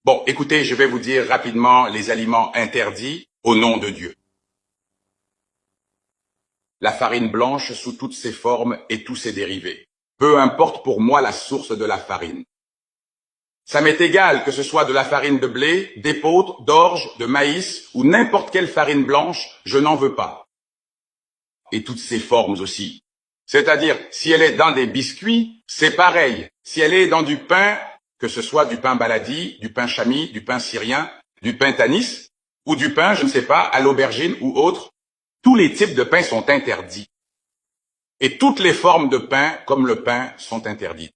Bon, écoutez, je vais vous dire rapidement les aliments interdits au nom de Dieu. La farine blanche sous toutes ses formes et tous ses dérivés. Peu importe pour moi la source de la farine. Ça m'est égal que ce soit de la farine de blé, d'épeautre, d'orge, de maïs ou n'importe quelle farine blanche, je n'en veux pas. Et toutes ses formes aussi. C'est-à-dire, si elle est dans des biscuits, c'est pareil. Si elle est dans du pain, que ce soit du pain baladi, du pain chami, du pain syrien, du pain tanis, ou du pain, je ne sais pas, à l'aubergine ou autre, tous les types de pain sont interdits. Et toutes les formes de pain, comme le pain, sont interdites.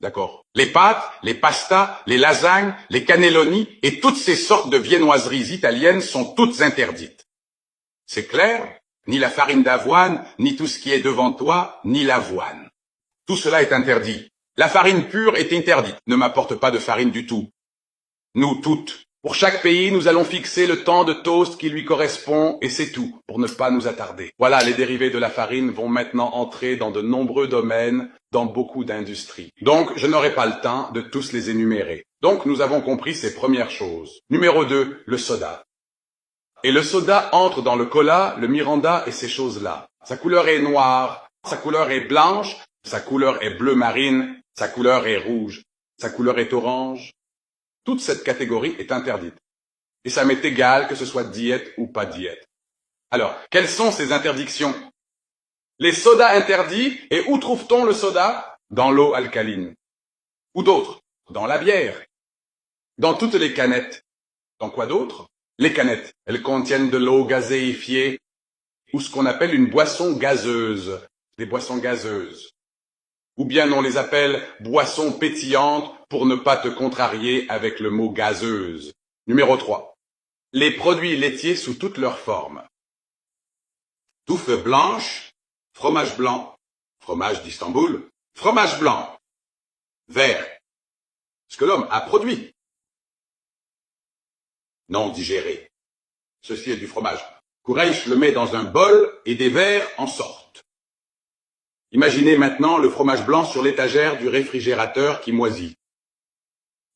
D'accord. Les pâtes, les pastas, les lasagnes, les cannelloni et toutes ces sortes de viennoiseries italiennes sont toutes interdites. C'est clair? Ni la farine d'avoine, ni tout ce qui est devant toi, ni l'avoine. Tout cela est interdit. La farine pure est interdite. Ne m'apporte pas de farine du tout. Nous toutes. Pour chaque pays, nous allons fixer le temps de toast qui lui correspond et c'est tout, pour ne pas nous attarder. Voilà, les dérivés de la farine vont maintenant entrer dans de nombreux domaines, dans beaucoup d'industries. Donc, je n'aurai pas le temps de tous les énumérer. Donc, nous avons compris ces premières choses. Numéro 2, le soda. Et le soda entre dans le cola, le Miranda et ces choses-là. Sa couleur est noire, sa couleur est blanche, sa couleur est bleu marine, sa couleur est rouge, sa couleur est orange. Toute cette catégorie est interdite. Et ça m'est égal que ce soit diète ou pas diète. Alors, quelles sont ces interdictions? Les sodas interdits, et où trouve-t-on le soda? Dans l'eau alcaline. Ou d'autres? Dans la bière. Dans toutes les canettes. Dans quoi d'autre? Les canettes, elles contiennent de l'eau gazéifiée, ou ce qu'on appelle une boisson gazeuse. Des boissons gazeuses. Ou bien on les appelle boissons pétillantes pour ne pas te contrarier avec le mot gazeuse. Numéro 3. Les produits laitiers sous toutes leurs formes. Touffe blanche, fromage blanc, fromage d'Istanbul, fromage blanc, vert. Ce que l'homme a produit. Non digéré. Ceci est du fromage. Quraish le met dans un bol et des vers en sortent. Imaginez maintenant le fromage blanc sur l'étagère du réfrigérateur qui moisit.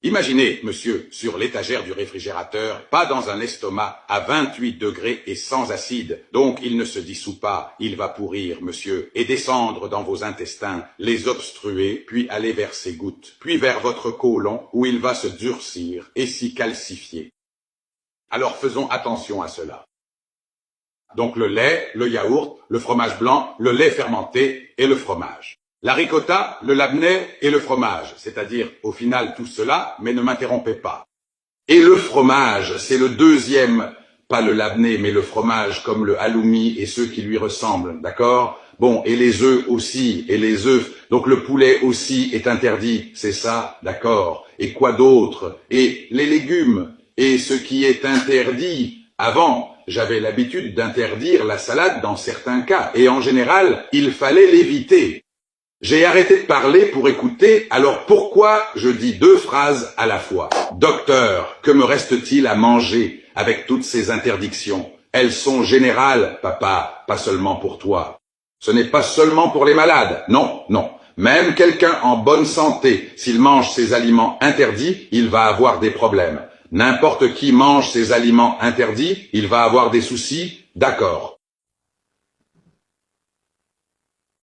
Imaginez, monsieur, sur l'étagère du réfrigérateur, pas dans un estomac à 28 degrés et sans acide, donc il ne se dissout pas, il va pourrir, monsieur, et descendre dans vos intestins, les obstruer, puis aller vers ses gouttes, puis vers votre côlon, où il va se durcir et s'y calcifier. Alors faisons attention à cela. Donc le lait, le yaourt, le fromage blanc, le lait fermenté et le fromage. La ricotta, le labneh et le fromage, c'est-à-dire au final tout cela, mais ne m'interrompez pas. Et le fromage, c'est le deuxième, pas le labneh, mais le fromage comme le halloumi et ceux qui lui ressemblent, d'accord? Bon, et les œufs aussi, et les œufs, donc le poulet aussi est interdit, c'est ça, d'accord? Et quoi d'autre? Et les légumes, et ce qui est interdit avant. J'avais l'habitude d'interdire la salade dans certains cas, et en général, il fallait l'éviter. J'ai arrêté de parler pour écouter, alors pourquoi je dis deux phrases à la fois? Docteur, que me reste-t-il à manger avec toutes ces interdictions? Elles sont générales, papa, pas seulement pour toi. Ce n'est pas seulement pour les malades, non, non. Même quelqu'un en bonne santé, s'il mange ces aliments interdits, il va avoir des problèmes. N'importe qui mange ces aliments interdits, il va avoir des soucis, d'accord.